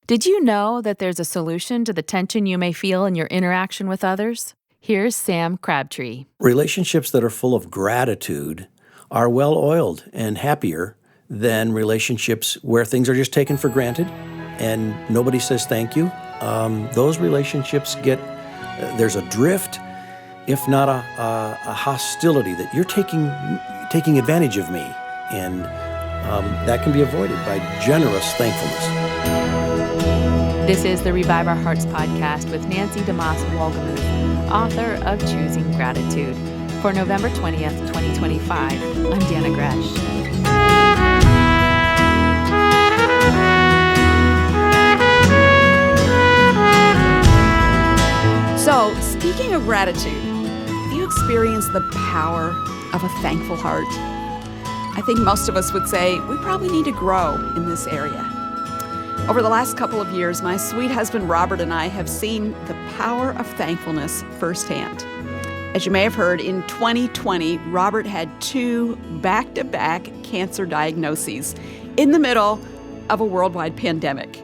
Did you know that there's a solution to the tension you may feel in your interaction with others? Here's Sam Crabtree. Relationships that are full of gratitude are well-oiled and happier than relationships where things are just taken for granted and nobody says thank you. Those relationships there's a drift, if not a hostility, that you're taking advantage of me. And that can be avoided by generous thankfulness. This is the Revive Our Hearts podcast with Nancy DeMoss Wolgemuth, author of Choosing Gratitude. For November 20th, 2025, I'm Dannah Gresh. So, speaking of gratitude, have you experienced the power of a thankful heart? I think most of us would say we probably need to grow in this area. Over the last couple of years, my sweet husband Robert and I have seen the power of thankfulness firsthand. As you may have heard, in 2020, Robert had 2 back-to-back cancer diagnoses in the middle of a worldwide pandemic.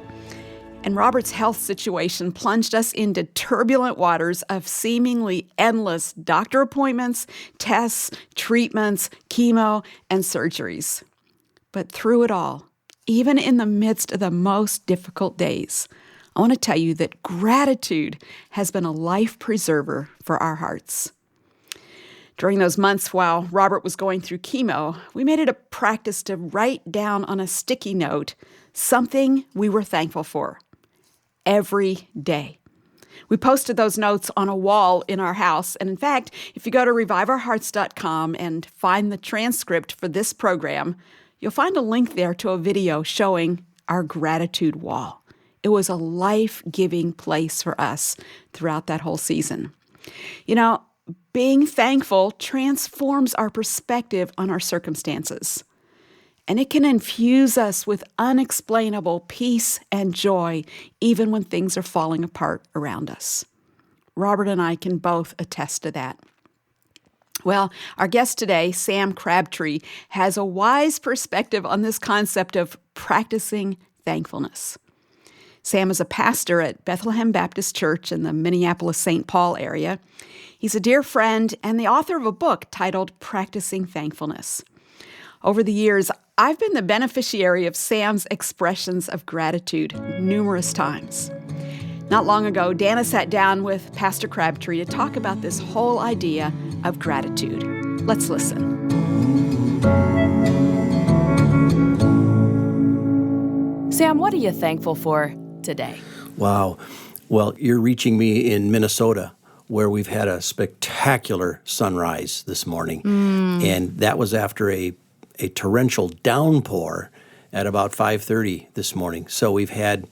And Robert's health situation plunged us into turbulent waters of seemingly endless doctor appointments, tests, treatments, chemo, and surgeries. But through it all, even in the midst of the most difficult days, I want to tell you that gratitude has been a life preserver for our hearts. During those months while Robert was going through chemo, we made it a practice to write down on a sticky note something we were thankful for every day. We posted those notes on a wall in our house. And in fact, if you go to reviveourhearts.com and find the transcript for this program, you'll find a link there to a video showing our gratitude wall. It was a life-giving place for us throughout that whole season. You know, being thankful transforms our perspective on our circumstances. And it can infuse us with unexplainable peace and joy, even when things are falling apart around us. Robert and I can both attest to that. Well, our guest today, Sam Crabtree, has a wise perspective on this concept of practicing thankfulness. Sam is a pastor at Bethlehem Baptist Church in the Minneapolis-St. Paul area. He's a dear friend and the author of a book titled Practicing Thankfulness. Over the years, I've been the beneficiary of Sam's expressions of gratitude numerous times. Not long ago, Dannah sat down with Pastor Crabtree to talk about this whole idea of gratitude. Let's listen. Sam, what are you thankful for today? Wow. Well, you're reaching me in Minnesota, where we've had a spectacular sunrise this morning. And that was after a torrential downpour at about 5:30 this morning. So we've had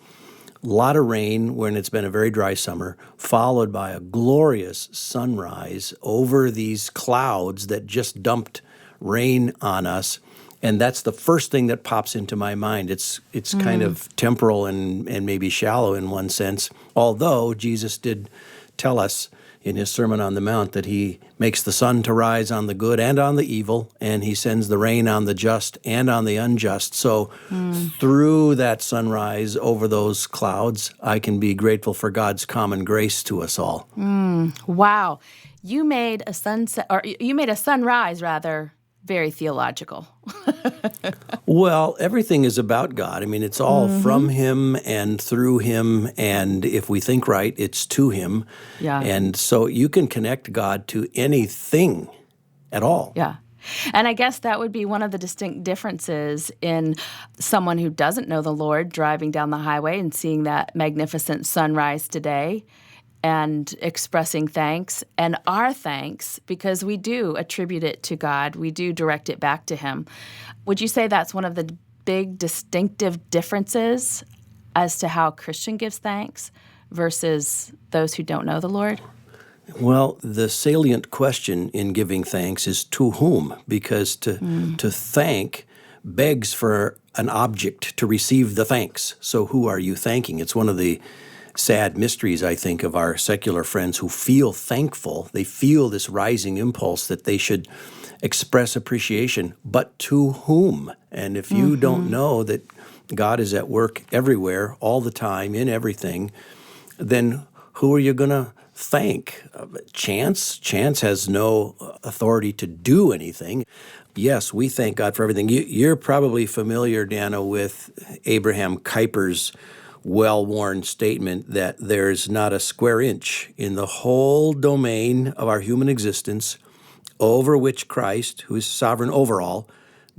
a lot of rain when it's been a very dry summer, followed by a glorious sunrise over these clouds that just dumped rain on us. And that's the first thing that pops into my mind. It's kind of temporal and maybe shallow in one sense, although Jesus did tell us in his Sermon on the Mount that he makes the sun to rise on the good and on the evil, and he sends the rain on the just and on the unjust. So through that sunrise over those clouds, I can be grateful for God's common grace to us all. Wow. You made a sunrise rather, very theological. Well, everything is about God. I mean, it's all from him and through him, and if we think right, it's to him. Yeah. And so you can connect God to anything at all. Yeah. And I guess that would be one of the distinct differences in someone who doesn't know the Lord driving down the highway and seeing that magnificent sunrise today and expressing thanks, and our thanks, because we do attribute it to God. We do direct it back to him. Would you say that's one of the big distinctive differences as to how a Christian gives thanks versus those who don't know the Lord? Well, the salient question in giving thanks is to whom? Because to thank begs for an object to receive the thanks. So who are you thanking? It's one of the sad mysteries, I think, of our secular friends who feel thankful. They feel this rising impulse that they should express appreciation, but to whom? And if you don't know that God is at work everywhere, all the time, in everything, then who are you going to thank? Chance? Chance has no authority to do anything. Yes, we thank God for everything. You're probably familiar, Dannah, with Abraham Kuyper's well-worn statement that there's not a square inch in the whole domain of our human existence over which Christ, who is sovereign over all,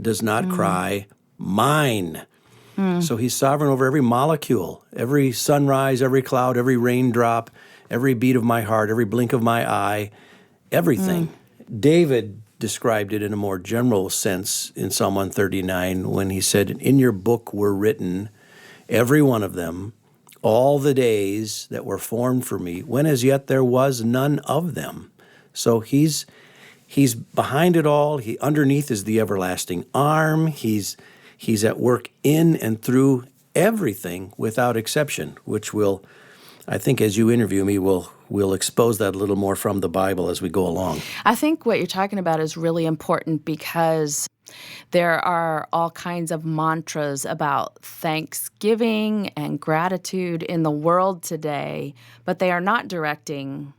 does not cry, mine. So he's sovereign over every molecule, every sunrise, every cloud, every raindrop, every beat of my heart, every blink of my eye, everything. David described it in a more general sense in Psalm 139 when he said, in your book were written, every one of them, all the days that were formed for me, when as yet there was none of them. So he's behind it all. Underneath is the everlasting arm. He's at work in and through everything without exception, which will, I think as you interview me, we'll expose that a little more from the Bible as we go along. I think what you're talking about is really important because there are all kinds of mantras about thanksgiving and gratitude in the world today, but they are not directing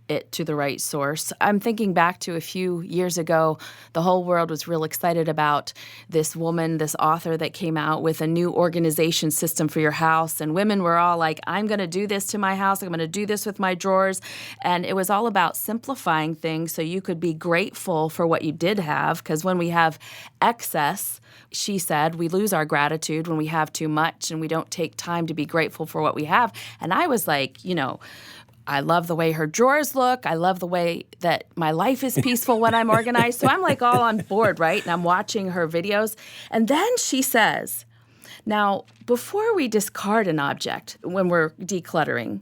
it to the right source. I'm thinking back to a few years ago, the whole world was real excited about this woman, this author that came out with a new organization system for your house. And women were all like, I'm going to do this to my house. I'm going to do this with my drawers. And it was all about simplifying things so you could be grateful for what you did have. Because when we have excess, she said, we lose our gratitude when we have too much and we don't take time to be grateful for what we have. And I was like, I love the way her drawers look. I love the way that my life is peaceful when I'm organized. So I'm like all on board, right? And I'm watching her videos. And then she says, now, before we discard an object when we're decluttering,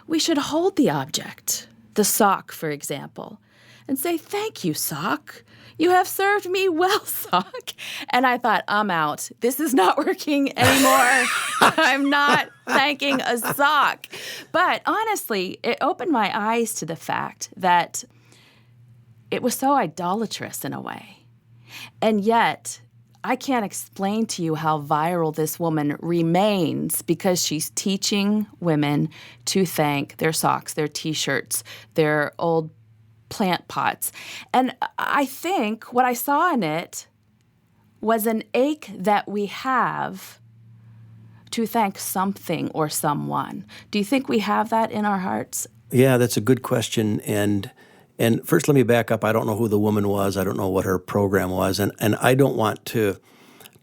we should hold the object, the sock, for example, and say, thank you, sock. You have served me well, sock. And I thought, I'm out. This is not working anymore. I'm not thanking a sock. But honestly, it opened my eyes to the fact that it was so idolatrous in a way. And yet, I can't explain to you how viral this woman remains because she's teaching women to thank their socks, their T-shirts, their old plant pots. And I think what I saw in it was an ache that we have to thank something or someone. Do you think we have that in our hearts? Yeah, that's a good question. And first let me back up. I don't know who the woman was. I don't know what her program was. And I don't want to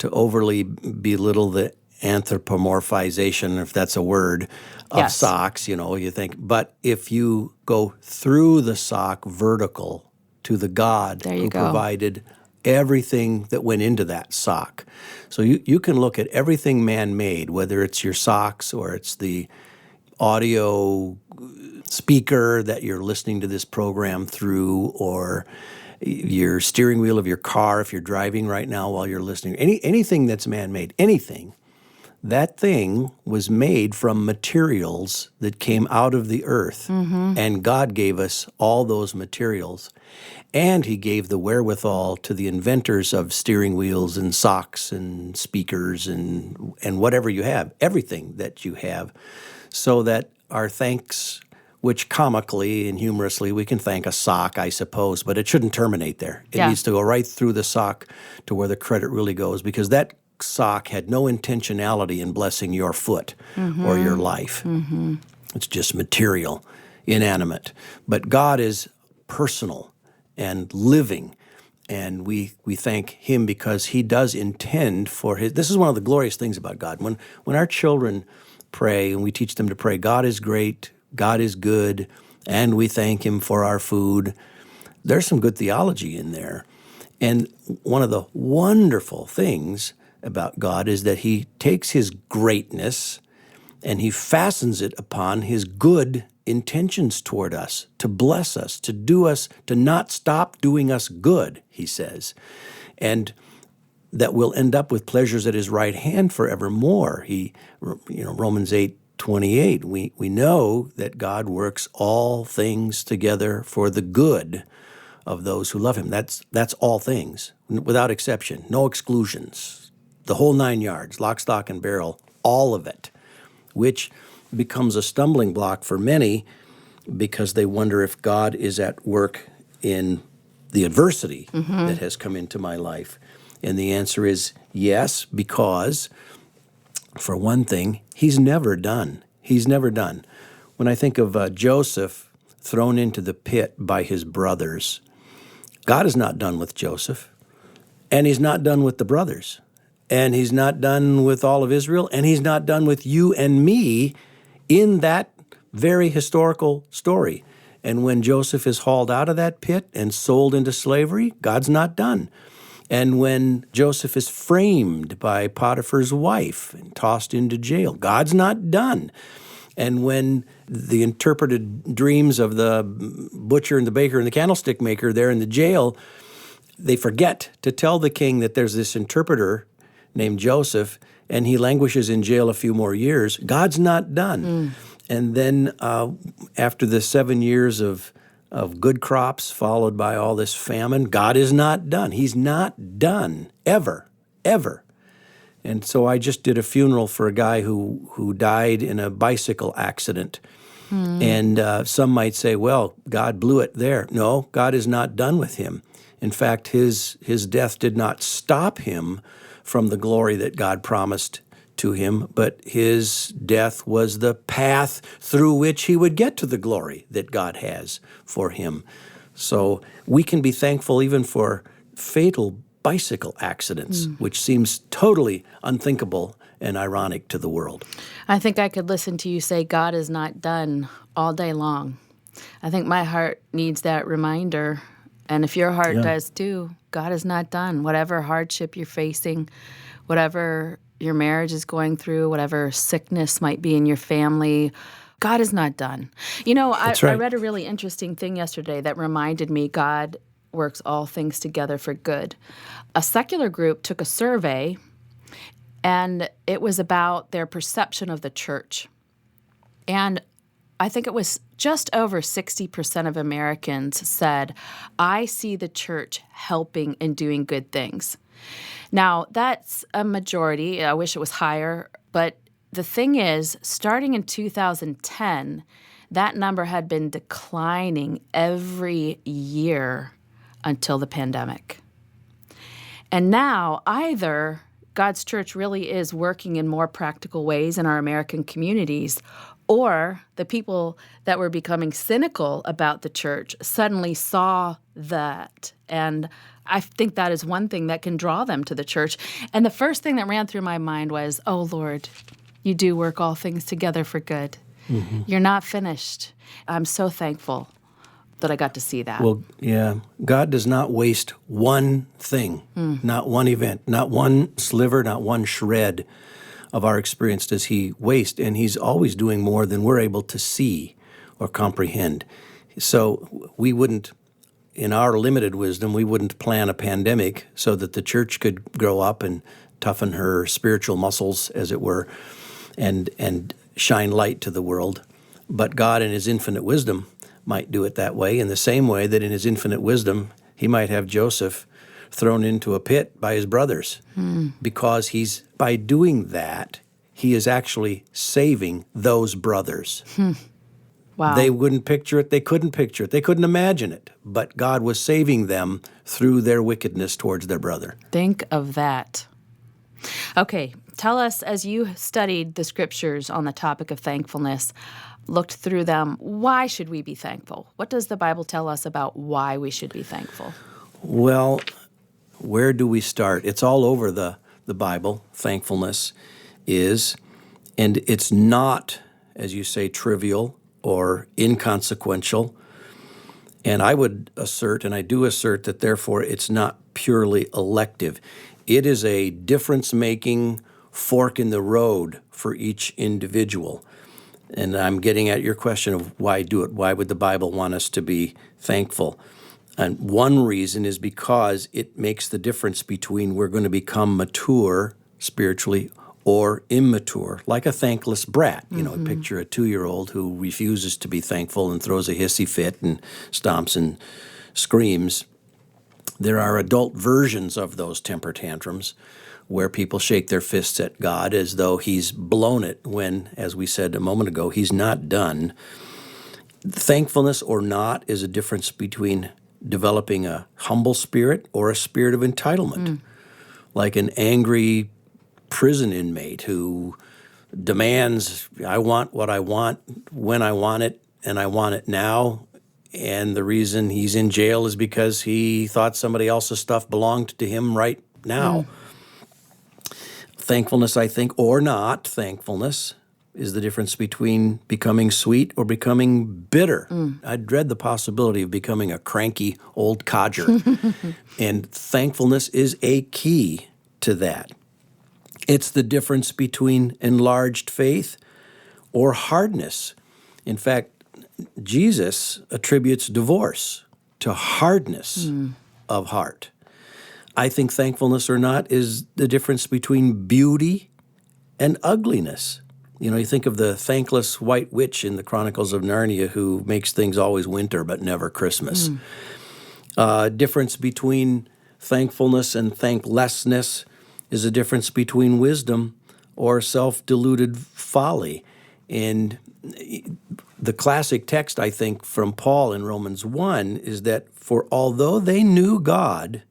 overly belittle the anthropomorphization, if that's a word, of Yes. socks, you think. But if you go through the sock vertical to the God There you who go. provided everything that went into that sock. So you can look at everything man-made, whether it's your socks or it's the audio speaker that you're listening to this program through, or your steering wheel of your car if you're driving right now while you're listening. Anything that's man-made, anything. That thing was made from materials that came out of the earth, and God gave us all those materials, and He gave the wherewithal to the inventors of steering wheels and socks and speakers and whatever you have, everything that you have, so that our thanks, which comically and humorously we can thank a sock, I suppose, but it shouldn't terminate there. It Yeah. needs to go right through the sock to where the credit really goes, because that sock had no intentionality in blessing your foot or your life. It's just material, inanimate. But God is personal and living, and we thank Him because He does intend for His. This is one of the glorious things about God. When our children pray and we teach them to pray, God is great, God is good, and we thank Him for our food, there's some good theology in there. And one of the wonderful things about God is that He takes His greatness and He fastens it upon His good intentions toward us, to bless us, to do us, to not stop doing us good, He says, and that we'll end up with pleasures at His right hand forevermore. Romans 8:28, we know that God works all things together for the good of those who love Him. That's all things, without exception, no exclusions. the whole 9 yards, lock, stock, and barrel, all of it, which becomes a stumbling block for many because they wonder if God is at work in the adversity that has come into my life. And the answer is yes, because for one thing, he's never done. He's never done. When I think of Joseph thrown into the pit by his brothers, God is not done with Joseph, and he's not done with the brothers, and he's not done with all of Israel, and he's not done with you and me in that very historical story. And when Joseph is hauled out of that pit and sold into slavery, God's not done. And when Joseph is framed by Potiphar's wife and tossed into jail, God's not done. And when the interpreted dreams of the butcher and the baker and the candlestick maker there in the jail, they forget to tell the king that there's this interpreter named Joseph, and he languishes in jail a few more years, God's not done. And then after the 7 years of good crops followed by all this famine, God is not done. He's not done, ever, ever. And so I just did a funeral for a guy who died in a bicycle accident. And some might say, well, God blew it there. No, God is not done with him. In fact, his death did not stop him from the glory that God promised to him, but his death was the path through which he would get to the glory that God has for him. So we can be thankful even for fatal bicycle accidents, which seems totally unthinkable and ironic to the world. I think I could listen to you say God is not done all day long. I think my heart needs that reminder. And if your heart does too, God is not done. Whatever hardship you're facing, whatever your marriage is going through, whatever sickness might be in your family, God is not done. You know, I read a really interesting thing yesterday that reminded me God works all things together for good. A secular group took a survey, and it was about their perception of the church. And I think it was just over 60% of Americans said, I see the church helping and doing good things. Now, that's a majority. I wish it was higher. But the thing is, starting in 2010, that number had been declining every year until the pandemic. And now, either God's church really is working in more practical ways in our American communities, or the people that were becoming cynical about the church suddenly saw that. And I think that is one thing that can draw them to the church. And the first thing that ran through my mind was, oh, Lord, you do work all things together for good. You're not finished. I'm so thankful that I got to see that. Well, yeah, God does not waste one thing, not one event, not one sliver, not one shred of our experience does he waste, and he's always doing more than we're able to see or comprehend. So we wouldn't, in our limited wisdom, we wouldn't plan a pandemic so that the church could grow up and toughen her spiritual muscles, as it were, and shine light to the world. But God, in his infinite wisdom, might do it that way, in the same way that in his infinite wisdom, he might have Joseph thrown into a pit by his brothers, because by doing that, he is actually saving those brothers. Wow. They wouldn't picture it. They couldn't picture it. They couldn't imagine it. But God was saving them through their wickedness towards their brother. Think of that. Okay, tell us, as you studied the scriptures on the topic of thankfulness, looked through them, why should we be thankful? What does the Bible tell us about why we should be thankful? Well, where do we start? It's all over the Bible, thankfulness is, and it's not, as you say, trivial or inconsequential. And I would assert, and I do assert, that therefore it's not purely elective. It is a difference-making fork in the road for each individual. And I'm getting at your question of why do it? Why would the Bible want us to be thankful? And one reason is because it makes the difference between we're going to become mature spiritually or immature, like a thankless brat. You know, picture a 2-year-old who refuses to be thankful and throws a hissy fit and stomps and screams. There are adult versions of those temper tantrums where people shake their fists at God as though he's blown it when, as we said a moment ago, he's not done. Thankfulness or not is a difference between developing a humble spirit or a spirit of entitlement, like an angry prison inmate who demands, I want what I want when I want it, and I want it now. And the reason he's in jail is because he thought somebody else's stuff belonged to him right now. Thankfulness, I think, or not thankfulness, is the difference between becoming sweet or becoming bitter. I dread the possibility of becoming a cranky old codger. And thankfulness is a key to that. It's the difference between enlarged faith or hardness. In fact, Jesus attributes divorce to hardness of heart. I think thankfulness or not is the difference between beauty and ugliness. You know, you think of the thankless white witch in the Chronicles of Narnia who makes things always winter but never Christmas. Difference between thankfulness and thanklessness is a difference between wisdom or self-deluded folly. And the classic text, I think, from Paul in Romans 1 is that for although they knew God,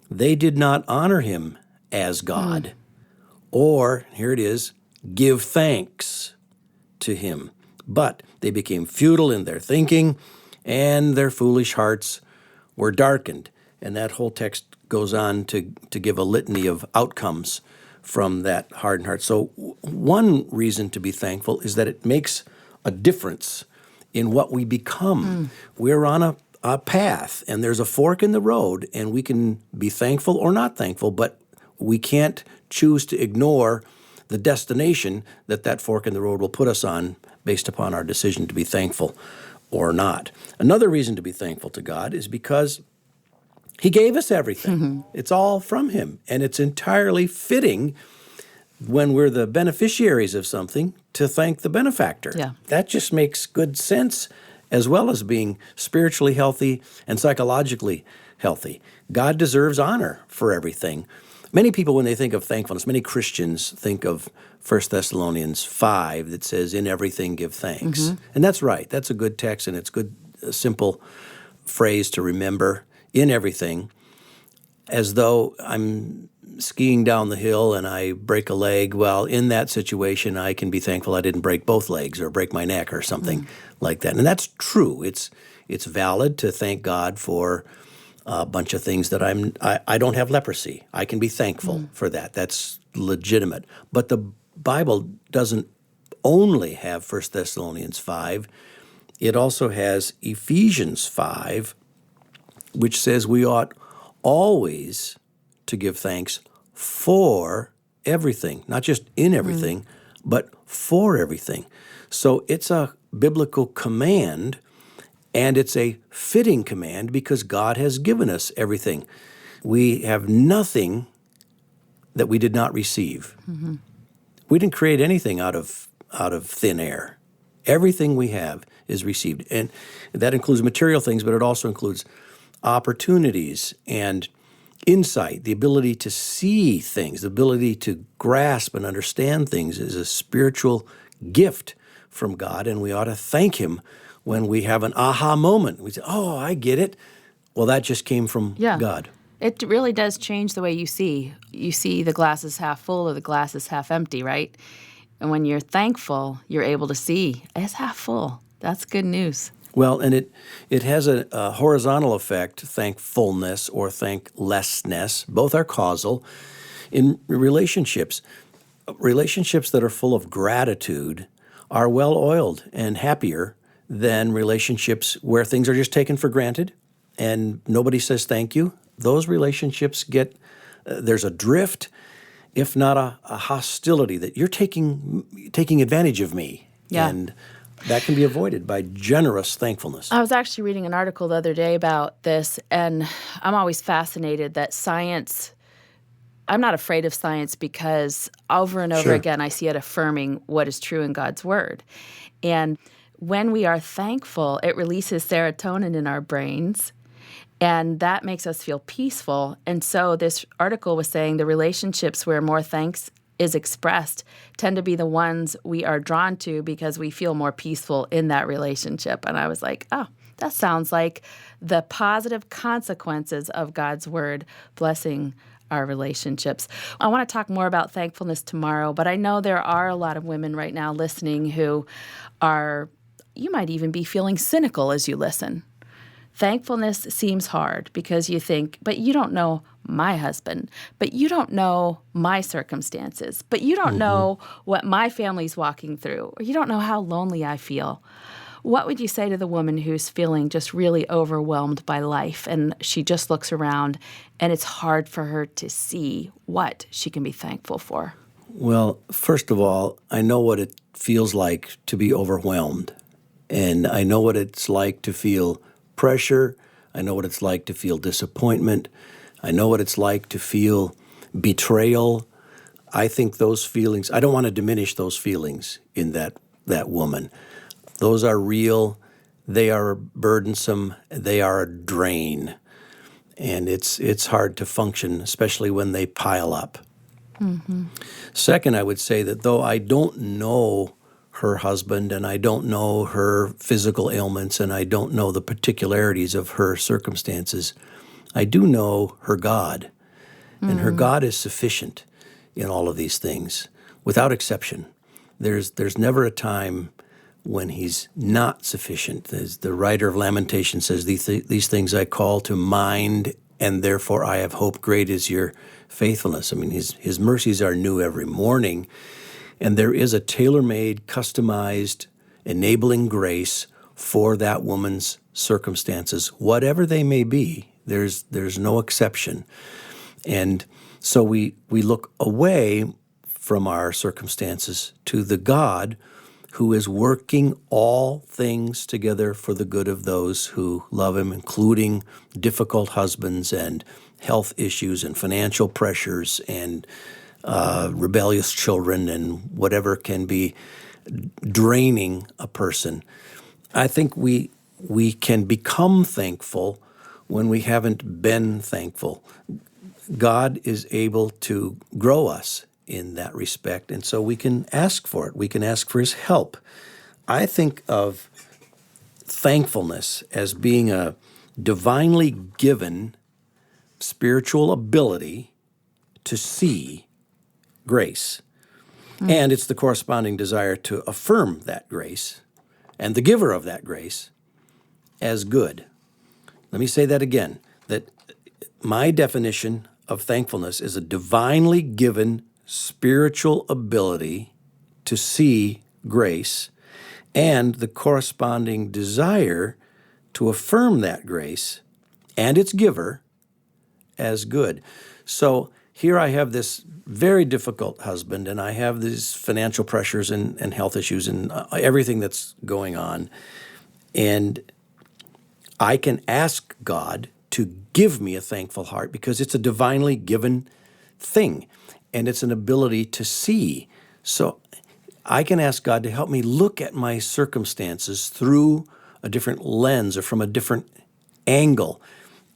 they did not honor him as God, or, here it is, give thanks to him. But they became futile in their thinking, and their foolish hearts were darkened. And that whole text goes on to give a litany of outcomes from that hardened heart. So one reason to be thankful is that it makes a difference in what we become. We're on a path, and there's a fork in the road, and we can be thankful or not thankful, but we can't choose to ignore the destination that fork in the road will put us on based upon our decision to be thankful or not. Another reason to be thankful to God is because he gave us everything. It's all from him, and it's entirely fitting when we're the beneficiaries of something to thank the benefactor. Yeah. That just makes good sense, as well as being spiritually healthy and psychologically healthy. God deserves honor for everything. Many people, when they think of thankfulness, many Christians think of 1 Thessalonians 5 that says, in everything give thanks. And that's right. That's a good text, and it's a simple phrase to remember, in everything, as though I'm skiing down the hill and I break a leg. Well, in that situation, I can be thankful I didn't break both legs or break my neck or something like that. And that's true. It's valid to thank God for a bunch of things that I don't have leprosy. I can be thankful for that. That's legitimate. But the Bible doesn't only have 1 Thessalonians 5. It also has Ephesians 5, which says we ought always to give thanks for everything, not just in everything, but for everything. So it's a biblical command, and it's a fitting command because God has given us everything. We have nothing that we did not receive. We didn't create anything out of thin air. Everything we have is received, and that includes material things, but it also includes opportunities and insight. The ability to see things, the ability to grasp and understand things is a spiritual gift from God, and we ought to thank him when we have an aha moment. We say, oh, I get it. Well, that just came from God. It really does change the way you see. You see the glass is half full or the glass is half empty, right? And when you're thankful, you're able to see it's half full. That's good news. Well, and it has a horizontal effect, thankfulness or thanklessness. Both are causal. In relationships that are full of gratitude are well-oiled and happier than relationships where things are just taken for granted and nobody says thank you. Those relationships there's a drift, if not a hostility, that you're taking advantage of me. Yeah. And that can be avoided by generous thankfulness. I was actually reading an article the other day about this, and I'm always fascinated that science, I'm not afraid of science because over and over again I see it affirming what is true in God's Word. And when we are thankful, it releases serotonin in our brains, And that makes us feel peaceful. And so this article was saying the relationships where more thanks is expressed tend to be the ones we are drawn to because we feel more peaceful in that relationship. And I was like, oh, that sounds like the positive consequences of God's word blessing our relationships. I want to talk more about thankfulness tomorrow, but I know there are a lot of women right now listening who are, you might even be feeling cynical as you listen. Thankfulness seems hard because you think, but you don't know my husband, but you don't know my circumstances, but you don't know what my family's walking through, or you don't know how lonely I feel. What would you say to the woman who's feeling just really overwhelmed by life and she just looks around and it's hard for her to see what she can be thankful for? Well, first of all, I know what it feels like to be overwhelmed, and I know what it's like to feel pressure. I know what it's like to feel disappointment. I know what it's like to feel betrayal. I think those feelings, I don't want to diminish those feelings in that woman. Those are real. They are burdensome. They are a drain. And it's hard to function, especially when they pile up. Second, I would say that though I don't know her husband, and I don't know her physical ailments, and I don't know the particularities of her circumstances, I do know her God. And her God is sufficient in all of these things, without exception. There's never a time when he's not sufficient. As the writer of Lamentations says, these things I call to mind, and therefore I have hope. Great is your faithfulness. I mean, his mercies are new every morning. And there is a tailor-made, customized, enabling grace for that woman's circumstances, whatever they may be. There's no exception. And so we look away from our circumstances to the God who is working all things together for the good of those who love him, including difficult husbands and health issues and financial pressures and rebellious children and whatever can be draining a person. I think we can become thankful when we haven't been thankful. God is able to grow us in that respect, and so we can ask for it. We can ask for his help. I think of thankfulness as being a divinely given spiritual ability to see grace. And it's the corresponding desire to affirm that grace and the giver of that grace as good. Let me say that again, that my definition of thankfulness is a divinely given spiritual ability to see grace and the corresponding desire to affirm that grace and its giver as good. So here I have this very difficult husband, and I have these financial pressures and health issues and everything that's going on. And I can ask God to give me a thankful heart because it's a divinely given thing, and it's an ability to see. So I can ask God to help me look at my circumstances through a different lens or from a different angle,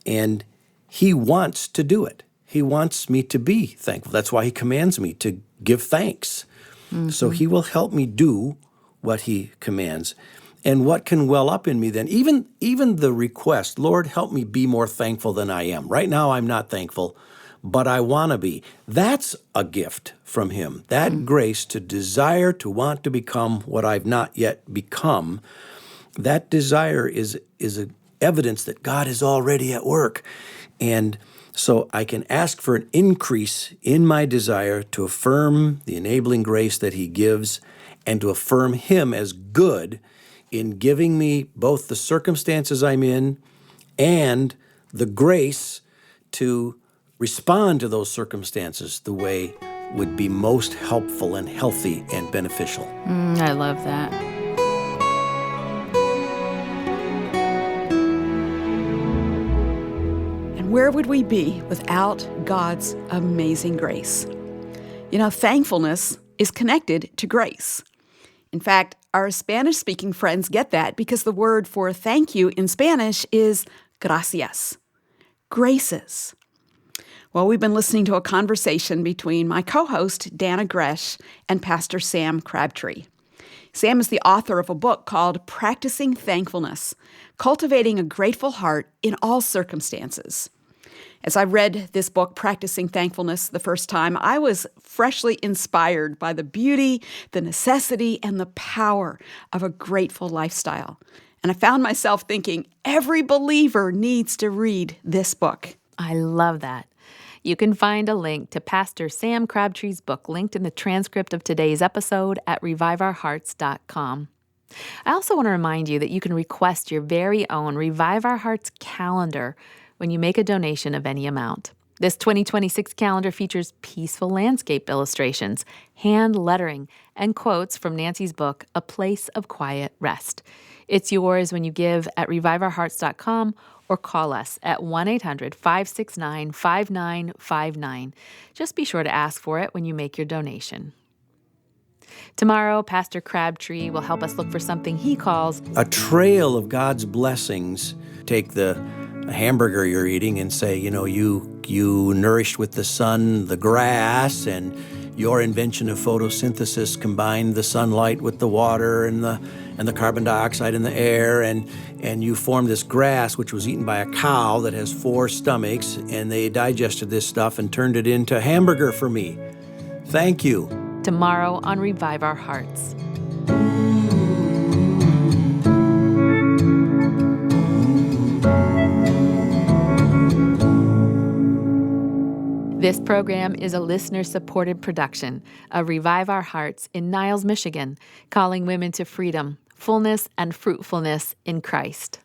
and he wants to do it. He wants me to be thankful. That's why he commands me to give thanks. So he will help me do what he commands. And what can well up in me then, even the request, Lord, help me be more thankful than I am. Right now I'm not thankful, but I want to be. That's a gift from him. That grace to desire to want to become what I've not yet become, that desire is a evidence that God is already at work. And so I can ask for an increase in my desire to affirm the enabling grace that he gives and to affirm him as good in giving me both the circumstances I'm in and the grace to respond to those circumstances the way would be most helpful and healthy and beneficial. I love that. Where would we be without God's amazing grace? You know, thankfulness is connected to grace. In fact, our Spanish-speaking friends get that because the word for thank you in Spanish is gracias. graces. Well, we've been listening to a conversation between my co-host, Dannah Gresh, and Pastor Sam Crabtree. Sam is the author of a book called Practicing Thankfulness, Cultivating a Grateful Heart in All Circumstances. As I read this book, Practicing Thankfulness, the first time, I was freshly inspired by the beauty, the necessity, and the power of a grateful lifestyle. And I found myself thinking, every believer needs to read this book. I love that. You can find a link to Pastor Sam Crabtree's book linked in the transcript of today's episode at reviveourhearts.com. I also want to remind you that you can request your very own Revive Our Hearts calendar when you make a donation of any amount. This 2026 calendar features peaceful landscape illustrations, hand lettering, and quotes from Nancy's book, A Place of Quiet Rest. It's yours when you give at reviveourhearts.com or call us at 1-800-569-5959. Just be sure to ask for it when you make your donation. Tomorrow, Pastor Crabtree will help us look for something he calls a trail of God's blessings. Take the hamburger you're eating and say, you nourished with the sun, the grass, and your invention of photosynthesis combined the sunlight with the water and the carbon dioxide in the air, and you formed this grass which was eaten by a cow that has 4 stomachs, and they digested this stuff and turned it into hamburger for me. Thank you. tomorrow on Revive Our Hearts. This program is a listener-supported production of Revive Our Hearts in Niles, Michigan, calling women to freedom, fullness, and fruitfulness in Christ.